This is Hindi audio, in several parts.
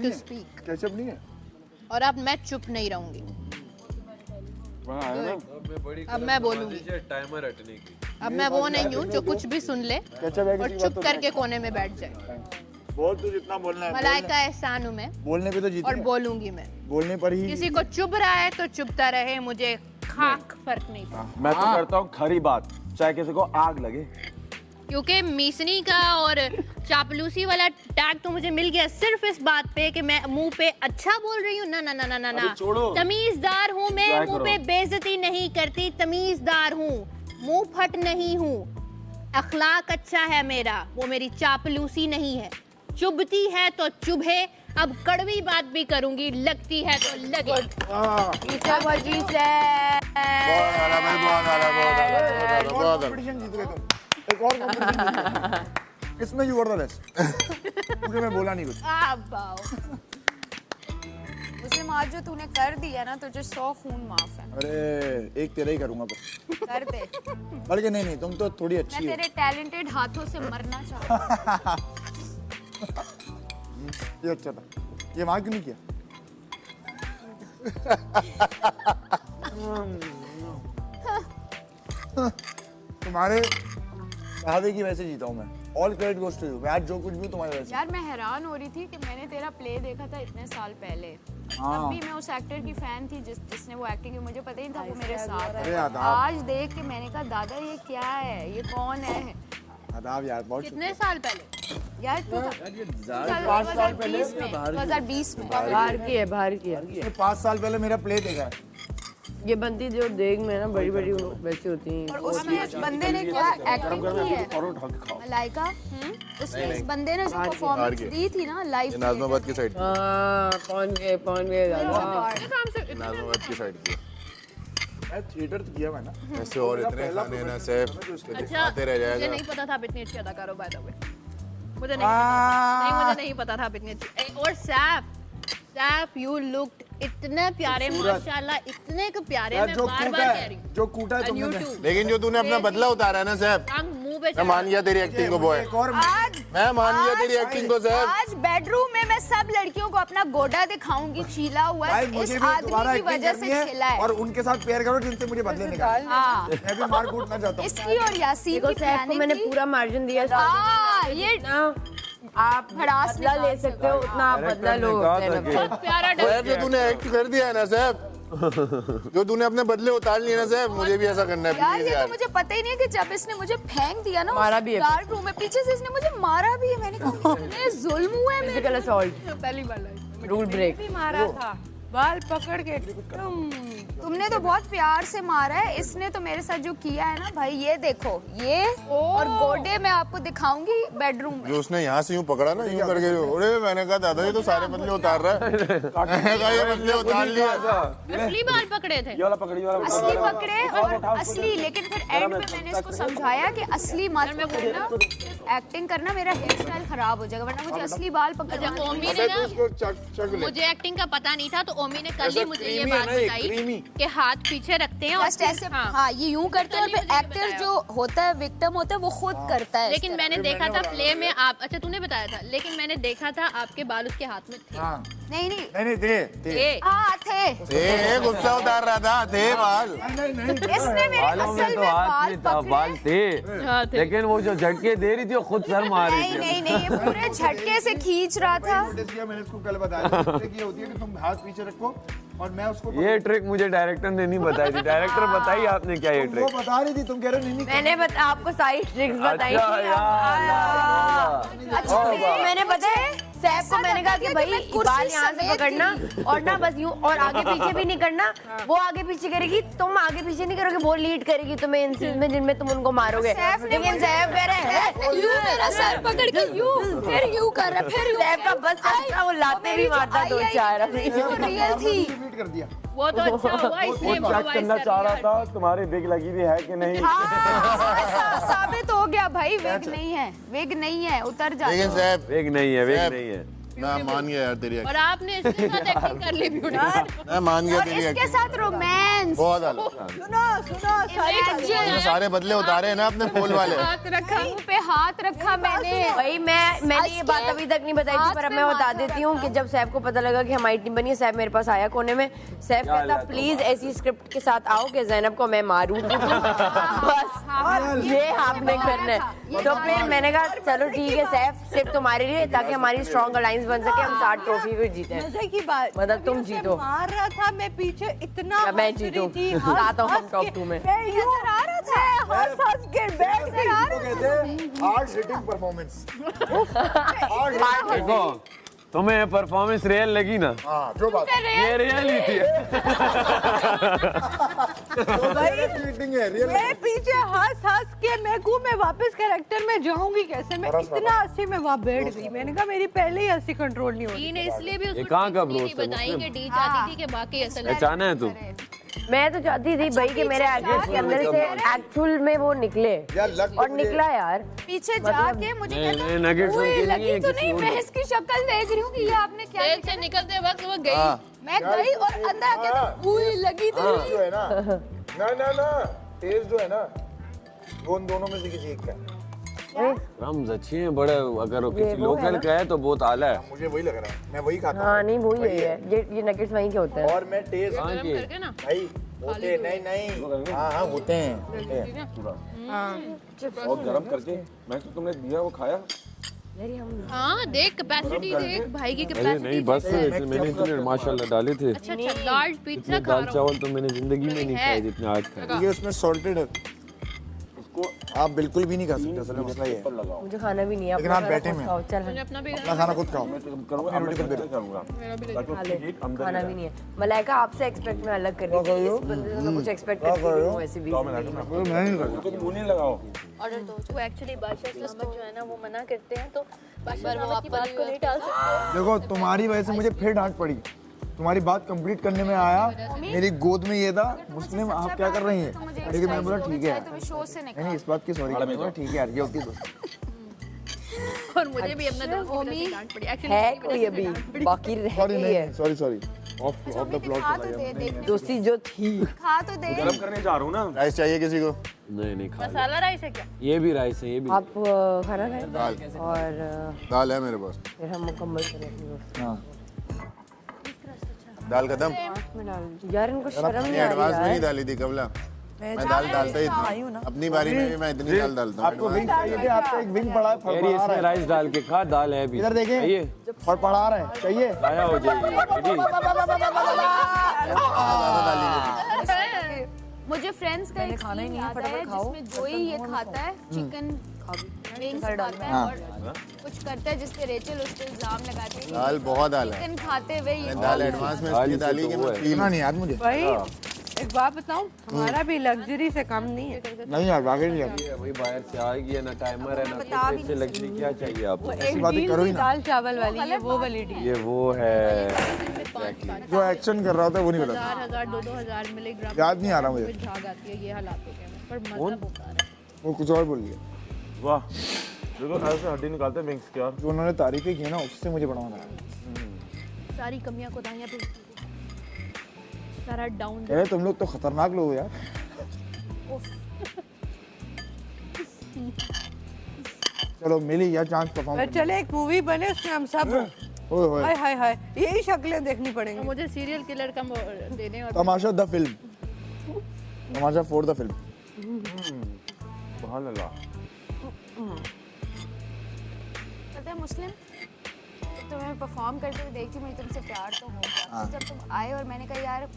To speak. केचप नहीं है और अब मैं चुप नहीं रहूंगी। अब मैं बोलूंगी। टाइमर हटने की। अब मैं वो नहीं हूँ जो कुछ भी सुन ले और चुप करके कोने में बैठ जाए। बोल तू जितना बोलना है। मलाइका एहसान हूँ मैं, बोलने पे तो जीती और बोलूंगी मैं। बोलने पर ही किसी को चुभ रहा है तो चुभता रहे, मुझे खाक फर्क नहीं पड़ता। मैं तो करता हूँ खरी बात, चाहे किसी को आग लगे। क्योंकि मीसनी का और चापलूसी वाला टैग तो मुझे मिल गया सिर्फ इस बात पे कि मैं मुंह पे अच्छा बोल रही हूँ। ना ना ना ना ना ना, तमीजदार हूँ मैं, मुंह पे बेइज्जती नहीं करती, तमीजदार हूँ, मुंह फट नहीं हूँ, अखलाक अच्छा है मेरा, वो मेरी चापलूसी नहीं है। चुभती है तो चुभे, अब कड़वी बात भी करूंगी, लगती है तो लगे। कंपटीशन जीत गए तुम। एक और कंपटीशन जीत गए। इसमें यू वर द बेस्ट। मुझे मैं बोला नहीं कुछ। मुस्लिम आज जो तूने कर दिया ना, तुझे 100 खून माफ है। अरे एक तेरा ही करूंगा पर। कर दे। बल्कि नहीं, तुम तो थोड़ी अच्छी मैं हो। तेरे टैलेंटेड हाथों से मरना चाहती ये अच्छा था। ये वहां क्यों नहीं किया? तुम्हारे शादी की वजह से जीता हूँ मैं। All credit goes to you. मैं आज जो कुछ भी हूँ तुम्हारी वजह से। यार मैं हैरान हो रही थी कि मैंने तेरा प्ले देखा था इतने साल पहले। तब भी मैं उस एक्टर की फैन थी जिसने वो एक्टिंग की, मुझे पता ही नहीं था वो मेरे साथ अरे है। आदाब। आज देख के मैंने कहा दादा ये क्या है, ये कौन है? आदाब यार, बहुत कितने साल पहले? यार 2020 में 2020 में बाहर की है, बाहर की है। 5 साल पहले मेरा प्ले देखा है। ये बनती जो देग में ना बड़ी बड़ी वैसी होती हैं। और उसमें इस बंदे ने क्या एक्टिंग की है मलाइका, उसने इस बंदे ने जो परफॉर्मेंस दी थी ना लाइव, नाज़माबाद की साइड पहुंच गए नाज़माबाद की साइड की थिएटर तो किया मैं ना। ऐसे और इतने खाने ना सैफ अच्छा, आते रह मुझे जाएगा। नहीं पता था आप इतनी अच्छी अदाकार हो, बाय द वे। मुझे नहीं मुझे नहीं पता था आप इतनी अच्छी। और सैफ यू लुक्ड इतने प्यारे, माशाल्लाह, इतने के प्यारे। मैं बार बार कह रही हूँ जो कूटा है तुमने। लेकिन जो तूने अपना बदला उतारा है ना सैफ, मुंह पे मैं मान गया तेरी एक्टिंग को बॉय। मैं मान गया तेरी एक्टिंग को सैफ। आज बेडरूम में मैं सब लड़कियों को अपना गोडा दिखाऊंगी, छीला हुआ भाई इस मुझे भी आदमी तुम्हारा की एक्टिंग वजह करनी से है खिला है। और उनके साथ पेयर करो जिनसे मुझे बदले निकाल। हाँ, मैं भी मार कूटना चाहता हूँ। इसकी और यासीन देखो की सैफ को प्लानिंग मैंने थी। पूरा मार्जिन दिया। ये आप भड़ास बदला ले सकते हो, उतना आप बदला लो। बहुत प्यारा सैफ जो तूने एक्ट कर दिया है ना सैफ, जो तूने अपने बदले उतार लिए ना सैफ, मुझे भी ऐसा करना है यार प्लीज ये तो यार। मुझे पता ही नहीं है कि जब इसने मुझे फेंक दिया ना मारा भी है। डार्क रूम में, पीछे से इसने मुझे मारा भी है। मैंने कहा इतने जुल्म हुए मेरे। फिजिकल असॉल्ट, पहली बार रूल ब्रेक। मारा था, बाल पकड़ के तुमने तो बहुत प्यार से मारा है, इसने तो मेरे साथ जो किया है ना भाई, ये देखो ये और गोडे मैं आपको दिखाऊंगी बेडरूम में। जो उसने यहाँ से यूँ पकड़ा ना, यूँ करके अरे मैंने कहा दादा ये तो सारे बदले उतार रहा है। मैंने कहा ये बदले उतार लिया। असली बाल पकड़े थे। ये वाला पकड़ी, ये वाला असली पकड़े और असली, लेकिन फिर एंड में मैंने इसको समझाया कि असली मत पकड़ना, एक्टिंग करना, मेरा हेयर स्टाइल खराब हो जाएगा, वरना मुझे असली बाल पकड़ना। ओमी ने ना, मुझे एक्टिंग का पता नहीं था तो ओमी ने कल ही मुझे ये बात बताई कि हाथ पीछे रखते हैं और जस्ट ऐसे हाँ ये यूं करते हैं और फिर एक्टर जो होता है, विक्टिम होता है, वो खुद करता है। लेकिन मैंने देखा था प्ले में आप, अच्छा तूने बताया था, लेकिन मैंने देखा था आपके बाल उसके हाथ में थे। नहीं नहीं थे हाँ थे। गुस्सा उतार रहा था, थे बाल। इसने मेरे असल में बाल थे, लेकिन वो जो झटके दे रही थी वो खुद सर मार रही थी। नहीं ये पूरे झटके से खींच रहा था। मैंने इसको कल बताया था कि ये होती है कि तुम हाथ पीछे रखो और मैं उसको ये ट्रिक मुझे डायरेक्टर ने नहीं बताई थी। डायरेक्टर बताइए आपने क्या ये ट्रिक? वो बता रही थी, तुम कह रहे हो नहीं मैंने आपको सारी ट्रिक्स बताई थी। अच्छा मैंने पता है सैफ को मैंने कहा कि भाई बाल यहाँ से पकड़ना और ना बस यूं, और आगे पीछे भी नहीं करना। वो आगे पीछे करेगी, तुम आगे पीछे नहीं करोगे, वो लीड करेगी तुम्हें इन सीन में जिनमें तुम उनको मारोगे। लेकिन सैफ कह रहे हैं यूं मेरा सर पकड़ के यूं, फिर यूं कर रहा, फिर सैफ का बस चलता, वो लाते भी मारता 2-4 अपनी। रियल थी रिपीट कर दिया। वो तो अच्छा हुआ इसलिए चेक करना चाह रहा था तुम्हारी बिग लगी हुई है कि नहीं। साबित हो गया भाई, विग नहीं है, विग नहीं है, उतर जा। लेकिन सैफ वेग नहीं है, वेग नहीं है। मैं मान गया यार तेरी और आपने इसके साथ एक्टिंग कर ली ब्यूटीफुल। मैं मान गया और तेरी इसके एक्टिंग साथ रोमांस। बहुत आला। Imagine, सारे बदले उतारे हैं ना अपने पोल वाले। हाथ रखा मुंह पे हाथ रखा मैंने। भाई मैंने ये बात अभी तक नहीं बताई थी, पर अब मैं बता देती हूँ कि जब सैफ को पता लगा कि हमारी टीम बनी है, सैफ मेरे पास आया कोने में। सैफ कहता प्लीज ऐसी स्क्रिप्ट के साथ आओ कि ज़ैनब को मैं मारूं। बस ये आपने करना है। तो फिर मैंने कहा चलो ठीक है सैफ, सिर्फ तुम्हारे लिए, ताकि हमारी स्ट्रॉन्ग अलायंस बन सके, हम 60 ट्रॉफी फिर जीते। मजे की बात, मतलब तुम उसे जीतो। मार रहा था, मैं पीछे इतना या मैं हंस रही जीतूं। थी, आता हूँ हम हंस टॉप के। 2 में। मैं यूं आ रहा था। हंस के बैठ गई। कहते हैं हार्ड हिटिंग परफॉर्मेंस। देखो तुम्हें परफॉर्मेंस रियल लगी ना, हाँ जो बात ये रियल ही थी। हिटिंग है रियल। मैं पीछे हंस के मैं वापस कैरेक्टर में जाऊंगी कैसे? मैं इतना हंसी में वहाँ बैठ गई। मैंने कहा मेरी पहले ही हंसी कंट्रोल नहीं होती। डी ने इसलिए भी ये उसको कहाँ का नहीं ब्रोस्ट है बताई कि मुस्लिम? डी चाहती थी कि बाकी असल में पहचाना है तू? मैं तो चाहती थी भाई कि मेरे एक्ट्रेस के अंदर से एक्चुअल में वो निकले, यार लग और निकला यार। पीछे जाके मुझे नहीं, कहता नहीं, nuggets "उई, उनके नहीं लगी है, तो किसी नहीं, और मैं को।" इसकी शक्ल देख रही हूँ कि ये आपने क्या स्टेज से निकलते वक्त वो गई। मैं गई और अंदर आके तो उई, लगी तो नहीं। जो है ना टेस्ट जो है ना वो उन दोनों में से किसी एक का है। रम्स अच्छे हैं बड़े, अगर वो किसी लोकल का है तो बहुत आला है। मुझे वही लग रहा है, मैं वही खाता हाँ हूँ। नहीं वही है, ये नगेट्स वहीं के होते हैं। और मैं टेस्ट कहाँ गरम के? करके ना भाई होते नहीं हाँ हाँ होते हैं। बहुत गरम करके मैं तो तुमने दिया वो खाया। हाँ देख कैपेसिटी देख भाई की अरे कैपेसिटी। नहीं बस मैंने इतने माशाल्लाह डाले थे। अच्छा लार्ज पिज्जा खा दाल रहा हूँ। चावल तो मैंने जिंदगी में नहीं खाए जितने आज खाए। ये उसमें सॉल्टेड है, इसको आप बिल्कुल भी नहीं खा सकते, असल में मसला ये है। मुझे खाना भी नहीं है, लेकिन अपना आप खाना बैठे खुद में। खाओ, चल मैंने अपना भी अपना खाना खुद खाओ। करूंगा मैं करूंगा ताकि खा उसकी ले। हीट अंदर खाना भी नहीं है। मलाइका आपसे एक्सपेक्ट मैं अलग कर रही थी, इस बंदे से मैं कुछ एक्सपेक्ट करती नहीं हूँ वैसे भी। मैं नहीं करता। तुम मुंह नहीं लगाओ। ऑर्डर दो। वो एक्चुअली बादशाह साहब जो है ना वो मना करते हैं, तो बादशाह साहब की बात को नहीं टाल सकते। देखो तुम्हारी वजह से मुझे फिर डांट पड़ी। तुम्हारी बात कंप्लीट करने में आया, मेरी गोद में ये था मुस्लिम आप क्या कर रही हैं, लेकिन मैं बोला ठीक है यार। तुम्हें शो से निकाल। नहीं इस बात की सॉरी, ठीक है यार ये होती है दोस्त। और मुझे भी अपना दोस्त की वजह से डांट पड़ी। एक्चुअली है कोई अभी बाकी रह सॉरी गई है नहीं सॉरी ऑफ द प्लॉट खा तो दे, देखने दोस्ती जो थी। खा तो दे। गरम करने जा रहा हूँ ना। राइस चाहिए किसी को? नहीं नहीं खा मसाला राइस है क्या? ये भी राइस है, ये भी आप खाना खाएं दाल और दाल है मेरे पास। फिर हम मुकम्मल करें अपनी दोस्ती। हाँ दाल खत्म। में डाल यार, इनको शर्म नहीं आ एडवांस में रही ही यार। डाली थी कबला। मैं दाल डालता ही था, अपनी बारी में भी मैं इतनी दाल डालता आपको हूँ। विंग चाहिए थे, आपका एक विंग पड़ा है कह रही है फड़फड़ा इसमें रहा है। राइस डाल के खा, दाल है भी। इधर देखें चाहिए फड़फड़ा रहा है, चाहिए? आया हो जाएगी मुझे फ्रेंड्स का एक खाना ही नहीं याद है जिसमें जोई ये खाता है चिकन विंग्स खाता है और कुछ करता है जिससे रेचल उस पे इल्जाम लगाती है दाल बहुत दाल है। चिकन खाते हुए ये मैं दाल एडवांस में इसलिए डाली कि मैं फील इतना नहीं याद मुझे। भाई एक बात बताऊं, हमारा भी लग्जरी से कम नहीं है। नहीं यार वाकई नहीं याद। वही बाहर से आएगी, ना टाइमर है ना कुछ, इससे लगती क्या चाहिए आपको? एक बातें डील करो ही थी ना। दाल चावल वाली, ये वो वाली डील। ये वो है। जो एक्शन कर रहा होता है वो नहीं पता। 1000 2-2000 मिलीग्राम याद नहीं आ रहा मुझे। झाग आती है ये हालातों के में, पर मजा बेकार है। वो कुछ और बोल लिया। वाह देखो ऐसे हड्डी निकालते हैं विंग्स की यार। जो उन्होंने तारीफें की है ना उससे मुझे बड़ा मजा आया। सारी कमियां कोताहियां पे सारा डाउन। अरे तुम लोग तो खतरनाक लोग हो यार। चलो मिली यार चांस परफॉर्म। चले एक मूवी बने उसमें हम सब ओए होए हाय हाय हाय यही शक्लें देखनी पड़ेंगी। मुझे सीरियल किलर का देने और Tamasha the film, Tamasha 4 the film. सुभान अल्लाह। पता है मुस्लिम तुम्हें परफॉर्म करते हुए देखती मुझे तुमसे प्यार तो होगा। जब तुम आए और मैंने कहा यार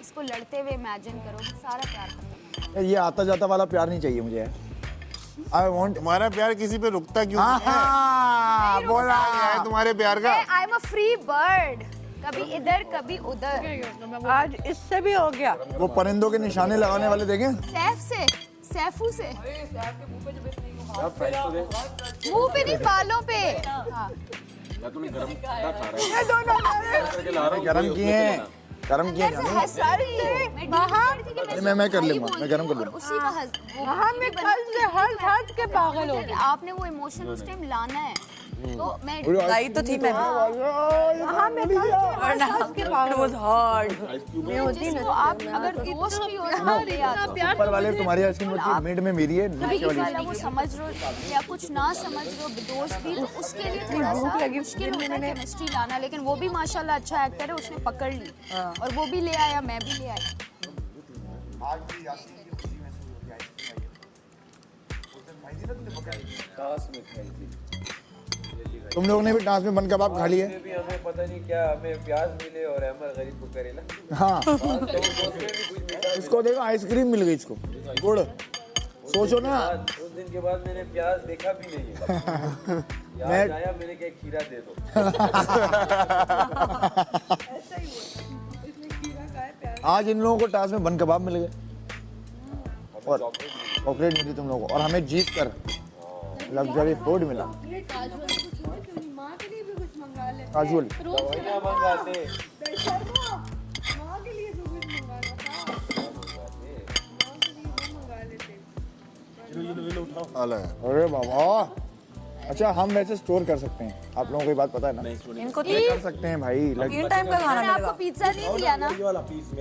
इसको लड़ते हुए इमेजिन करो, सारा प्यार खत्म। ये आता जाता वाला प्यार नहीं चाहिए मुझे। आई वांट तुम्हारा प्यार किसी पे रुकता क्यों नहीं है? बोला है तुम्हारे प्यार का। I am a free bird, कभी इधर कभी उधर। आज इससे भी हो गया। वो परिंदों के निशाने लगाने वाले देखें। सैफ से, सैफू से मुंह पे नहीं बालों पे। हाँ। तूने गरम क्या खा रहा है? गरम किए हैं, गरम किए अंदर से हैं। हंस रही थी मैं कर लूंगा, मैं गरम कर लूंगा। उसी का हंस हाँ मैं कल से हंस हंस के पागल हो गई। आपने वो इमोशन उस टाइम लाना है। तो मैं लाई तो थी मैं जिसको आप अगर दोस्त भी हो ना ले आते ऊपर वाले तुम्हारी आइसक्रीम मिड में मेरी है, नीचे वाली वाला वो समझ लो या कुछ ना समझ लो दोस्त भी, तो उसके लिए थोड़ा सा मुश्किल होता है केमिस्ट्री लाना, लेकिन वो भी माशाल्लाह अच्छा एक्टर है, उसने पकड़ ली और वो भी ले आया, मैं भी ले आई। तुम लोगों ने भी टांस में बन कबाब खा लिए? भी हमें पता नहीं क्या, हमें प्याज मिले और अहमद गरीब को करेला। हाँ इसको देखो आइसक्रीम मिल गई, इसको गुड़, सोचो ना। उस दिन के बाद मैंने प्याज देखा भी नहीं है। याद आया मैंने क्या खीरा दे दो। आज इन लोगों को टास्क में बन कबाब मिल गए और चॉकलेट मिली तुम लोगों को, और हमें जीत कर लग्जरी फूड मिला। काजुअल अरे बाबा, अच्छा हम वैसे स्टोर कर सकते हैं, आप लोगों को ये बात पता है ना? इनको कर सकते हैं भाई। 3 टाइम का खाना मैंने आपको पिज्जा नहीं दिया ना,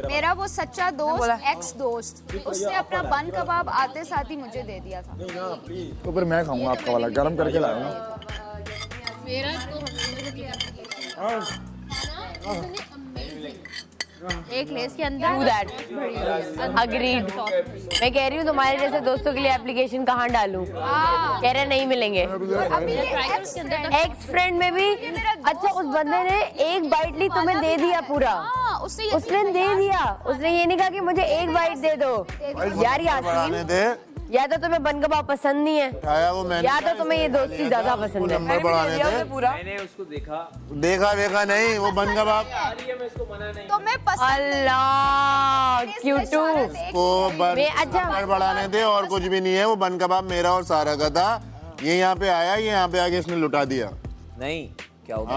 मेरा वो सच्चा दोस्त एक्स दोस्त, उसने अपना बन कबाब आते साथ ही मुझे दे दिया था। तो फिर मैं खाऊंगा आपका वाला, गरम करके लाया ना। मेरा तो एक लेस के अंदर Do that. Agreed. मैं कह रही हूँ तुम्हारे जैसे दोस्तों के लिए एप्लीकेशन कहाँ डालूं? कह रहे नहीं मिलेंगे। अभी एक्स फ्रेंड में भी अच्छा उस बंदे ने एक बाइट ली, तुम्हें दे दिया पूरा। उसने दे दिया, उसने ये नहीं कहा कि मुझे एक बाइट दे दो। यार यासीन, या तो तुम्हें बन कबाब पसंद नहीं है, या तो तुम्हें ये दोस्ती ज्यादा पसंद है। नंबर बढ़ाने थे, मैंने उसको देखा नहीं, वो बन कबाब तो मैं अल्लाह क्यूटू को नंबर बढ़ाने थे और कुछ भी नहीं है। वो बन कबाब मेरा और सारा का था, ये यहाँ पे आया, ये यहाँ पे आके इसने लुटा दिया। नहीं क्या हो गया?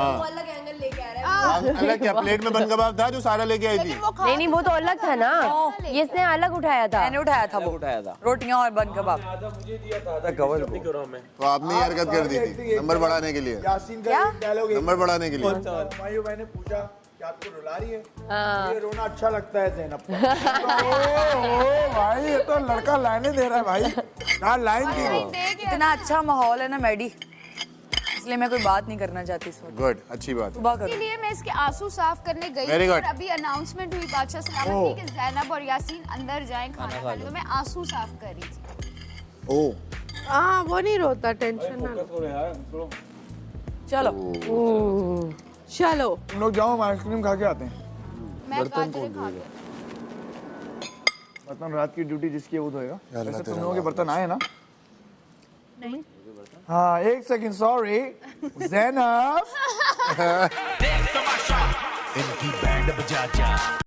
अलग क्या प्लेट में बन कबाब था जो सारा लेके आई थी? नहीं वो तो अलग था ना, ये इसने अलग उठाया था। मैंने उठाया था, वो उठाया था रोटियां और बन कबाब। मुझे दिया था आधा कवर को। तो आपने हरकत कर दी थी नंबर बढ़ाने के लिए, यासीन का डायलॉग नंबर बढ़ाने के लिए। मैंने पूछा कि आपको रुला रही है? ये रोना अच्छा लगता है ज़ैनब को। ओ भाई, ये तो लड़का लाइनें दे रहा है भाई, ना लाइन थी वो। इतना अच्छा माहौल है ना मैडी, इसलिए मैं कोई बात नहीं करना चाहती इस वक्त। गुड, अच्छी बात। सुबह करो। इसलिए मैं इसके आंसू साफ करने गई Very थी good. और अभी अनाउंसमेंट हुई बादशाह सलामत की कि ज़ैनब और यासीन अंदर जाएं खाना खाने, तो मैं आंसू साफ कर रही थी। ओ हाँ वो नहीं रोता, टेंशन ना। चलो चलो तुम लोग जाओ, हम आइसक्रीम खा के आते हैं। मैं गाजरें खा गई। बर्तन रात की ड्यूटी जिसकी है वो धोएगा। वैसे तुम लोगों के बर्तन आए ना? नहीं। हाँ एक सेकंड, सॉरी ज़ैनब। इनकी बैंड बजा जा।